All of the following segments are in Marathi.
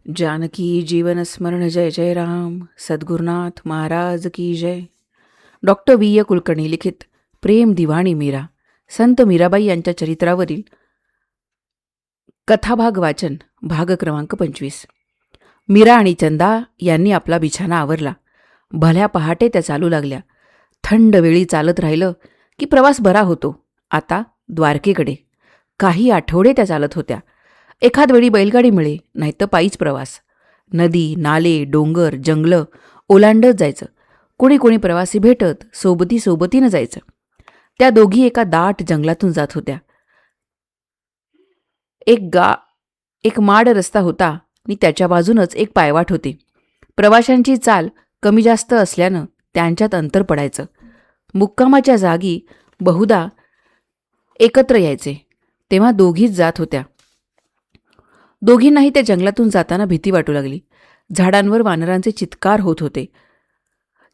जानकी जीवन स्मरण जय जय राम. सद्गुरुनाथ महाराज की जय. Doctor V. कुलकर्णी लिखित प्रेम दिवाणी मीरा, संत मीराबाई यांच्या चरित्रावरील कथाभाग वाचन, भाग क्रमांक 25. मीरा आणि चंदा यांनी आपला बिछाना आवरला. भल्या पहाटे त्या चालू लागल्या. थंड वेळी चालत राहिलं की प्रवास बरा होतो. आता द्वारकेकडे. काही आठवडे त्या चालत होत्या. एखाद वेळी बैलगाडी मिळे, नाहीतर पायीच प्रवास. नदी, नाले, डोंगर, जंगलं ओलांडत जायचं. कोणी कोणी प्रवासी भेटत सोबतीनं जायचं. त्या दोघी एका दाट जंगलातून जात होत्या. एक माड रस्ता होता आणि त्याच्या बाजूनच एक पायवाट होती. प्रवाशांची चाल कमी जास्त असल्यानं त्यांच्यात अंतर पडायचं. मुक्कामाच्या जागी बहुधा एकत्र यायचे. तेव्हा दोघीच जात होत्या. दोघींनाही त्या जंगलातून जाताना भीती वाटू लागली. झाडांवर वानरांचे चित्कार होत होते.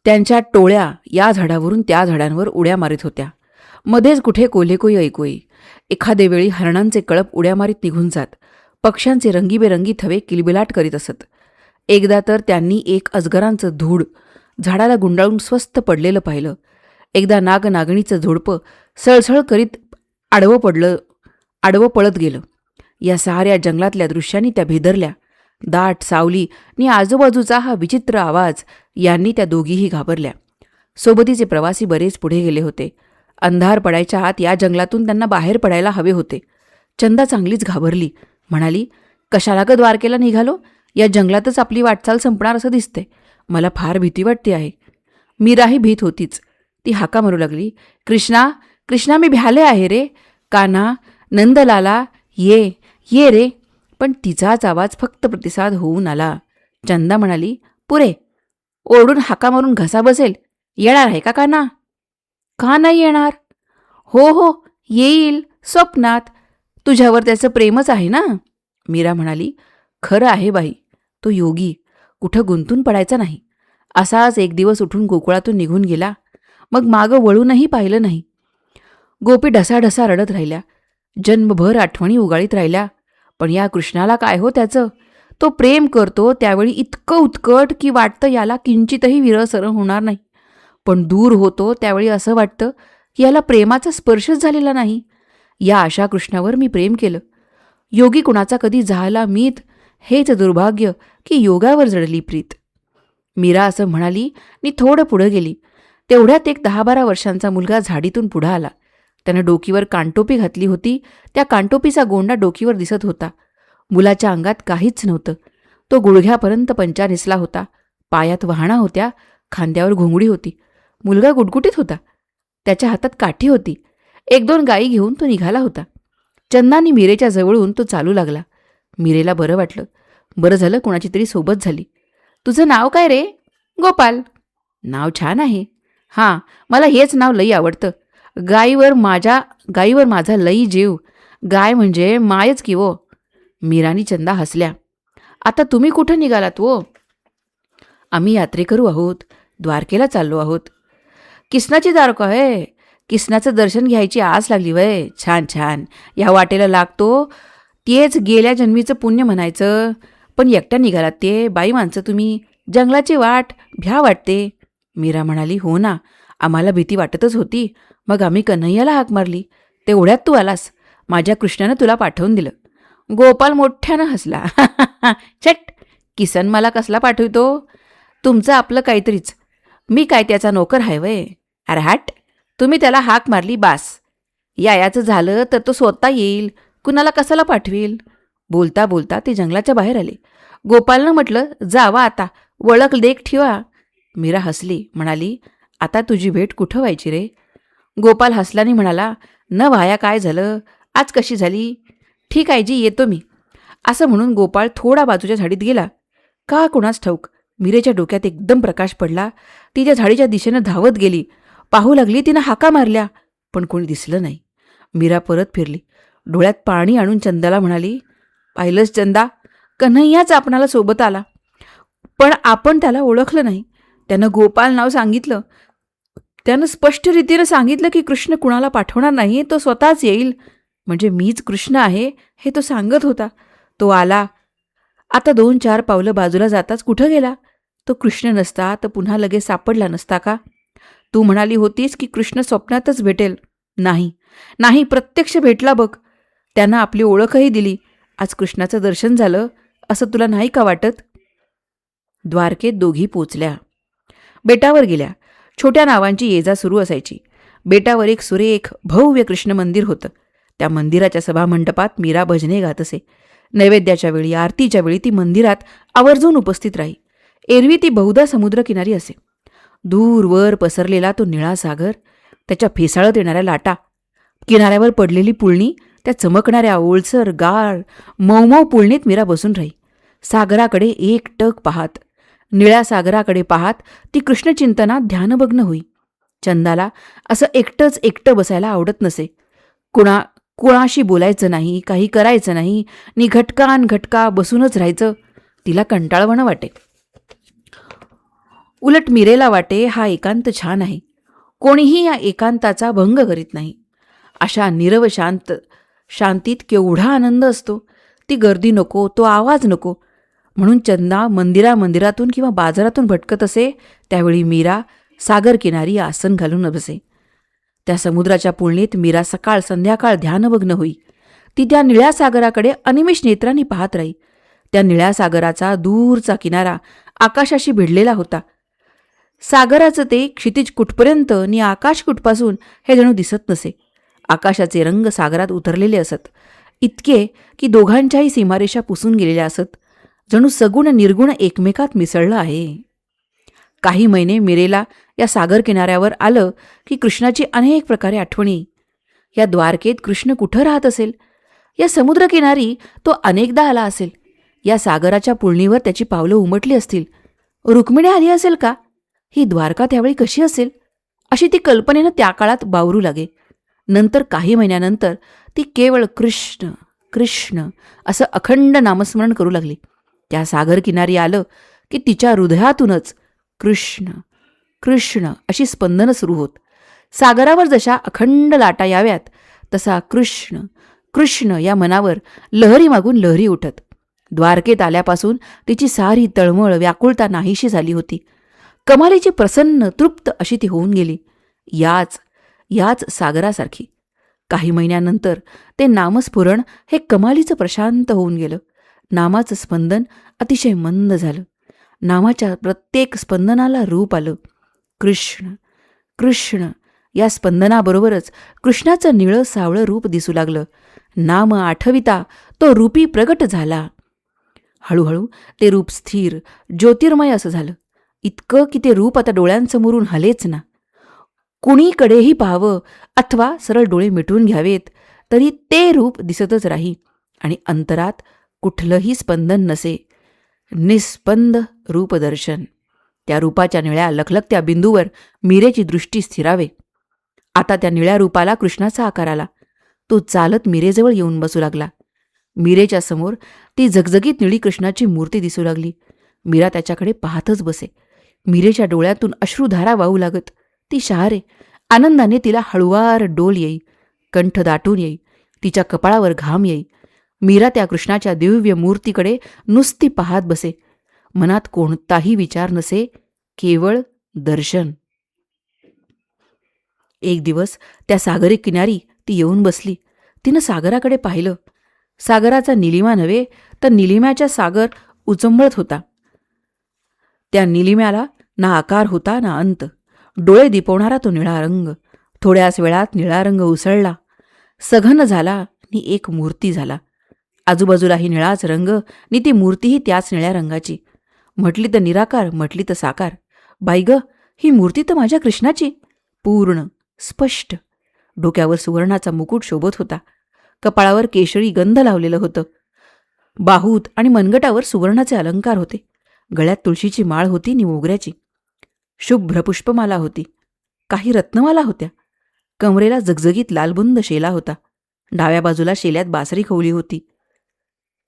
त्यांच्या टोळ्या या झाडावरून त्या झाडांवर उड्या मारित होत्या. मध्येच कुठे कोल्हेकोई ऐकू येई. एखादे वेळी हरणांचे कळप उड्या मारीत निघून जात. पक्ष्यांचे रंगीबेरंगी थवे किलबिलाट करीत असत. एकदा तर त्यांनी एक अजगरांचं धूड झाडाला गुंडाळून स्वस्थ पडलेलं पाहिलं. एकदा नागनागिणीचं झोडपं सळसळ करीत आडवं पळत गेलं. या साऱ्या जंगलातल्या दृश्यांनी त्या भेदरल्या. दाट सावली आणि आजूबाजूचा हा विचित्र आवाज यांनी त्या दोघीही घाबरल्या. सोबतीचे प्रवासी बरेच पुढे गेले होते. अंधार पडायच्या आत या जंगलातून त्यांना बाहेर पडायला हवे होते. चंदा चांगलीच घाबरली. म्हणाली, कशाला ग द्वारकेला निघालो? या जंगलातच आपली वाटचाल संपणार असं दिसते. मला फार भीती वाटते आहे. मीराही भीत होतीच. ती हाका मारू लागली, कृष्णा, कृष्णा, मी भ्याले आहे रे. कान्हा, नंदलाला, ये ये रे. पण तिचाच आवाज फक्त प्रतिसाद होऊन आला. चंदा म्हणाली, पुरे, ओरडून हाका मारून घसा बसेल. येणार आहे का कान्हा? का नाही येणार? हो हो, येईल, स्वप्नात. तुझ्यावर त्याचं प्रेमच आहे ना. मीरा म्हणाली, खरं आहे बाई, तो योगी, कुठं गुंतून पडायचा नाही. असाच एक दिवस उठून गोकुळातून निघून गेला. मग मागं वळूनही पाहिलं नाही. गोपी ढसाढसा रडत राहिल्या. जन्मभर आठवणी उगाळीत राहिल्या. पण या कृष्णाला काय हो त्याचं? तो प्रेम करतो त्यावेळी इतकं उत्कट की वाटतं याला किंचितही विरसरण होणार नाही. पण दूर होतो त्यावेळी असं वाटतं की याला प्रेमाचा स्पर्शच झालेला नाही. या अशा कृष्णावर मी प्रेम केलं. योगी कुणाचा कधी झाला मीत, हेच दुर्भाग्य की योगावर जडली प्रीत. मीरा असं म्हणाली आणि थोडं पुढं गेली. तेवढ्यात एक 10-12 वर्षांचा मुलगा झाडीतून पुढं आला. त्यानं डोकीवर कानटोपी घातली होती. त्या कानटोपीचा गोंडा डोकीवर दिसत होता. मुलाच्या अंगात काहीच नव्हतं. तो गुडघ्यापर्यंत पंचा नेसला होता. पायात वहाणा होत्या. खांद्यावर घोंगडी होती. मुलगा गुटगुटीत होता. त्याच्या हातात काठी होती. 1-2 गायी घेऊन तो निघाला होता. चंदानी मीरेच्या जवळून तो चालू लागला. मीरेला बरं वाटलं. बरं झालं कोणाची तरी सोबत झाली. तुझं नाव काय रे? गोपाल. नाव छान आहे. हां, मला हेच नाव लई आवडतं. गायीवर माझा लई जीव. गाय म्हणजे मायच की वो. मीरानी चंदा हसल्या. आता तुम्ही कुठं निघालात वो? आम्ही यात्रेकरू आहोत. द्वारकेला चाललो आहोत. किसनाची द्वारका आहे? किसनाचं दर्शन घ्यायची आस लागली वय. छान छान. या वाटेला लागतो तेच गेल्या जन्मीचं पुण्य म्हणायचं. पण एकट्या निघालात ते? बाई माणसं तुम्ही. जंगलाची वाट भ्या वाटते. मीरा म्हणाली, हो ना, आम्हाला भीती वाटतच होती. मग आम्ही कन्हैयाला हाक मारली. तेवढ्यात तू आलास. माझ्या कृष्णानं तुला पाठवून दिलं. गोपाल मोठ्यानं हसला. छट, किसन मला कसला पाठवितो? तुमचं आपलं काहीतरीच. मी काय त्याचा नोकर आहे वय? अरे हट, तुम्ही त्याला हाक मारली बास. याचं झालं तर तो स्वतः येईल. कुणाला कसाला पाठवील? बोलता बोलता ते जंगलाच्या बाहेर आले. गोपालनं म्हटलं, जावा आता, वळख देख ठेवा. मीरा हसली. म्हणाली, आता तुझी भेट कुठं व्हायची रे? गोपाल हसल्याने म्हणाला, न व्हाया काय झालं? आज कशी झाली? ठीक आहे जी, येतो मी. असं म्हणून गोपाळ थोडा बाजूच्या झाडीत गेला. का कुणास ठाऊक मीरेच्या डोक्यात एकदम प्रकाश पडला. ती त्या झाडीच्या दिशेनं धावत गेली. पाहू लागली. तिनं हाका मारल्या, पण कोणी दिसलं नाही. मीरा परत फिरली. डोळ्यात पाणी आणून चंदाला म्हणाली, पाहिलंच चंदा, कन्हैयाच आपणाला सोबत आला. पण आपण त्याला ओळखलं नाही. त्यानं गोपाल नाव सांगितलं. त्यानं स्पष्ट रीतीनं सांगितलं की कृष्ण कुणाला पाठवणार नाही, तो स्वतःच येईल. म्हणजे मीच कृष्ण आहे हे तो सांगत होता. तो आला. आता 2-4 पावलं बाजूला जाताच कुठं गेला? तो कृष्ण नसता तर पुन्हा लगेच सापडला नसता का? तू म्हणाली होतीस की कृष्ण स्वप्नातच भेटेल. नाही, नाही, प्रत्यक्ष भेटला बघ. त्यानं आपली ओळखही दिली. आज कृष्णाचं दर्शन झालं असं तुला नाही का वाटत? द्वारकेत दोघी पोचल्या. बेटावर गेल्या. छोट्या नावांची ये-जा सुरू असायची. बेटावर एक सुरेख भव्य कृष्ण मंदिर होतं. त्या मंदिराच्या सभामंडपात मीरा भजने गात असे. नैवेद्याच्या वेळी, आरतीच्या वेळी ती मंदिरात आवर्जून उपस्थित राही. एरवी ती बहुधा समुद्रकिनारी असे. दूरवर पसरलेला तो निळा सागर, त्याच्या फेसाळत येणाऱ्या लाटा, किनाऱ्यावर पडलेली पुळणी, त्या चमकणाऱ्या ओलसर गार मऊ पुळणीत मीरा बसून राही. सागराकडे एकटक पाहात, निळ्या सागराकडे पाहात ती कृष्णचिंतनात ध्यानभग्न होई. चंदाला असं एकटं बसायला आवडत नसे. कुणाशी बोलायचं नाही, काही करायचं नाही, नि घटका बसूनच राहायचं तिला कंटाळवाणं वाटे. उलट मीरेला वाटे हा एकांत छान आहे. कोणीही या एकांताचा भंग करीत नाही. अशा नीरव शांतीत केवढा आनंद असतो. ती गर्दी नको, तो आवाज नको. म्हणून चंदा मंदिरातून किंवा बाजारातून भटकत असे त्यावेळी मीरा सागरकिनारी आसन घालून बसे. त्या समुद्राच्या पुळणीत मीरा सकाळ संध्याकाळ ध्यानभग्न होई. ती त्या निळ्या सागराकडे अनिमिष नेत्रांनी पाहत राही. त्या निळ्या सागराचा दूरचा किनारा आकाशाशी भिडलेला होता. सागराचं ते क्षितिज कुठपर्यंत नि आकाश कुठपासून हे जणू दिसत नसे. आकाशाचे रंग सागरात उतरलेले असत, इतके की दोघांच्याही सीमारेषा पुसून गेलेल्या असत. जणू सगुण निर्गुण एकमेकात मिसळलं आहे. काही महिने मीरेला या सागर किनाऱ्यावर आलं की कृष्णाची अनेक प्रकारे आठवणी. या द्वारकेत कृष्ण कुठं राहत असेल? या समुद्रकिनारी तो अनेकदा आला असेल. या सागराच्या पुळणीवर त्याची पावलं उमटली असतील. रुक्मिणी आली असेल का? ही द्वारका त्यावेळी कशी असेल? अशी ती कल्पनेनं त्या काळात बावरू लागे. नंतर काही महिन्यानंतर ती केवळ कृष्ण कृष्ण असं अखंड नामस्मरण करू लागली. त्या सागर किनारी आलं की तिच्या हृदयातूनच कृष्ण कृष्ण अशी स्पंदनं सुरू होत. सागरावर जशा अखंड लाटा याव्यात तसा कृष्ण कृष्ण या मनावर लहरी मागून लहरी उठत. द्वारकेत आल्यापासून तिची सारी तळमळ व्याकुळता नाहीशी झाली होती. कमालीची प्रसन्न तृप्त अशी ती होऊन गेली. याच सागरासारखी. काही महिन्यानंतर ते नामस्फुरण हे कमालीचं प्रशांत होऊन गेलं. नामाचं स्पंदन अतिशय मंद झालं. नामाच्या प्रत्येक स्पंदनाला रूप आलं. कृष्ण कृष्ण या स्पंदनाबरोबरच कृष्णाचं निळं सावळं रूप दिसू लागलं. नाम आठविता तो रूपी प्रगट झाला. हळूहळू ते रूप स्थिर ज्योतिर्मय असं झालं. इतकं की ते रूप आता डोळ्यांसमोरून हलेच ना. कुणीकडेही पाहावं अथवा सरळ डोळे मिटून घ्यावेत तरी ते रूप दिसतच राही आणि अंतरात कुठलंही स्पंदन नसे. निस्पंद रूपदर्शन. त्या रूपाच्या निळ्या लखलखत्या बिंदूवर मीरेची दृष्टी स्थिरावे. आता त्या निळ्या रूपाला कृष्णाचा आकार आला. तो चालत मीरेजवळ येऊन बसू लागला. मीरेच्या समोर ती झगझगीत निळी कृष्णाची मूर्ती दिसू लागली. मीरा त्याच्याकडे पाहतच बसे. मीरेच्या डोळ्यातून अश्रुधारा वाहू लागत. ती शहारे. आनंदाने तिला हळुवार डोल येई, कंठ दाटून येई, तिच्या कपाळावर घाम येई. मीरा त्या कृष्णाच्या दिव्य मूर्तीकडे नुसती पाहत बसे. मनात कोणताही विचार नसे, केवळ दर्शन. एक दिवस त्या सागरी किनारी ती येऊन बसली. तिनं सागराकडे पाहिलं. सागराचा निलिमा नव्हे तर निलिम्याच्या सागर उचंबळत होता. त्या निलिम्याला ना आकार होता ना अंत. डोळे दिपवणारा तो निळा रंग. थोड्याच वेळात निळा रंग उसळला, सघन झाला आणि एक मूर्ती झाला. आजूबाजूलाही निळाच रंग आणि ती मूर्तीही त्याच निळ्या रंगाची. म्हटली तर निराकार, म्हटली तर साकार. बाई ग, ही मूर्ती तर माझ्या कृष्णाची. पूर्ण स्पष्ट. डोक्यावर सुवर्णाचा मुकुट शोभत होता. कपाळावर केशरी गंध लावलेलं होतं. बाहूत आणि मनगटावर सुवर्णाचे अलंकार होते. गळ्यात तुळशीची माळ होती नि मोगऱ्याची. शुभ्र पुष्पमाला होती. काही रत्नमाला होत्या. कमरेला जगजगीत लालबुंद शेला होता. डाव्या बाजूला शेल्यात बासरी खवली होती.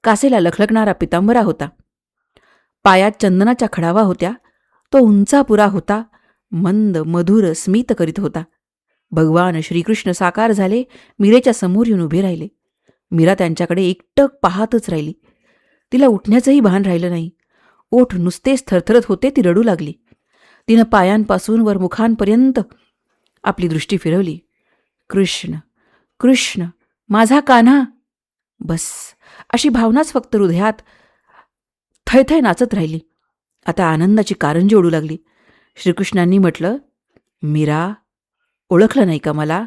कासेला लखलखणारा पितांबरा होता. पायात चंदनाच्या खडावा होत्या. तो उंचापुरा होता. मंद मधुर स्मित करीत होता. भगवान श्रीकृष्ण साकार झाले. मीरेच्या समोर येऊन उभे राहिले. मीरा त्यांच्याकडे एकटक पाहतच राहिली. तिला उठण्याचंही भान राहिलं नाही. ओठ नुसतेच थरथरत होते. ती रडू लागली. तिनं पायांपासून वर मुखांपर्यंत आपली दृष्टी फिरवली. कृष्ण, कृष्ण, माझा कान्हा. बस, अशी भावनाच फक्त हृदयात थैथै नाचत राहिली. आता आनंदाची कारंजी ओढू लागली. श्रीकृष्णांनी म्हटलं, मीरा, ओळखलं नाही का मला?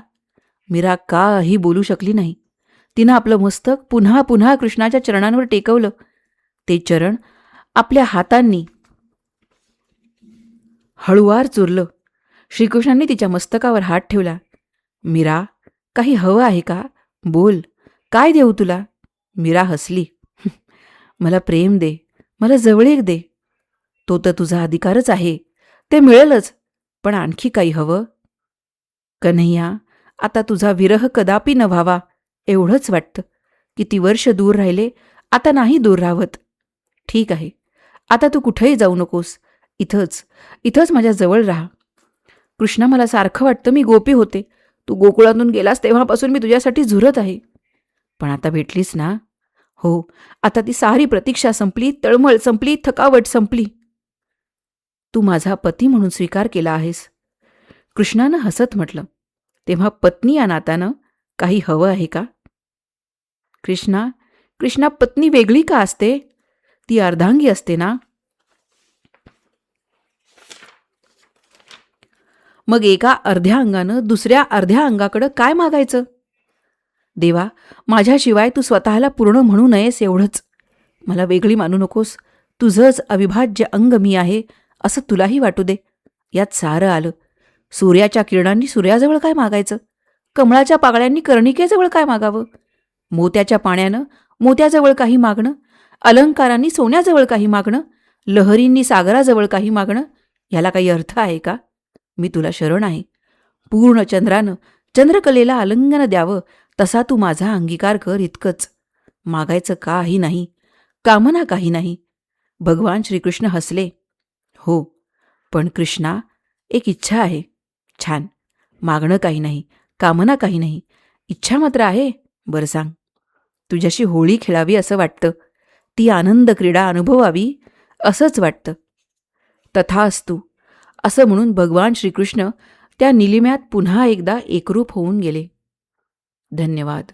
मीरा काही बोलू शकली नाही. तिनं आपलं मस्तक पुन्हा पुन्हा कृष्णाच्या चरणांवर टेकवलं. ते चरण आपल्या हातांनी हळुवार चुरलं. श्रीकृष्णांनी तिच्या मस्तकावर हात ठेवला. मीरा, काही हवं आहे का? बोल, काय देऊ तुला? मीरा हसली. मला प्रेम दे, मला जवळीक दे. तो तर तुझा अधिकारच आहे, ते मिळेलच. पण आणखी काही हवं? कन्हैया, आता तुझा विरह कदापि न व्हावा एवढंच वाटतं. किती वर्ष दूर राहिले, आता नाही दूर राहवत. ठीक आहे, आता तू कुठेही जाऊ नकोस. इथंच माझ्या जवळ राहा. कृष्णा, मला सारखं वाटतं मी गोपी होते. तू गोकुळातून गेलास तेव्हापासून मी तुझ्यासाठी झुरत आहे. पण आता भेटलीस ना? हो, आता ती सारी प्रतीक्षा संपली, तळमळ संपली, थकावट संपली. तू माझा पती म्हणून स्वीकार केला आहेस. कृष्णानं हसत म्हटलं. तेव्हा पत्नी या नात्यानं काही हवं आहे का? कृष्णा, पत्नी वेगळी का असते? ती अर्धांगी असते ना? मग एका अर्ध्या अंगानं दुसऱ्या अर्ध्या अंगाकडं काय मागायचं? देवा, माझ्याशिवाय तू स्वतःला पूर्ण म्हणू नयेस एवढंच. मला वेगळी मानू नकोस. तुझंच अविभाज्य अंग मी आहे असं तुलाही वाटू दे. यात सारं आलं. सूर्याच्या किरणांनी सूर्याजवळ काय मागायचं? कमळाच्या पागळ्यांनी कर्णिकेजवळ काय मागावं? मोत्याच्या पाण्यानं मोत्याजवळ काही मागणं, अलंकारांनी सोन्याजवळ काही मागणं, लहरींनी सागराजवळ काही मागणं, ह्याला काही अर्थ आहे का? मी तुला शरण आहे. पूर्ण चंद्रानं चंद्रकलेला आलिंगन द्यावं तसा तू माझा अंगीकार कर, इतकंच. मागायचं काही नाही, कामना काही नाही. भगवान श्रीकृष्ण हसले. हो, पण कृष्णा, एक इच्छा आहे. छान, मागणं काही नाही, कामना काही नाही, इच्छा मात्र आहे. बरं सांग. तुझ्याशी होळी खेळावी असं वाटतं. ती आनंद क्रीडा अनुभवावी असंच वाटतं. तथास्तु असं म्हणून भगवान श्रीकृष्ण त्या निलिम्यात पुन्हा एकदा एकरूप होऊन गेले. धन्यवाद.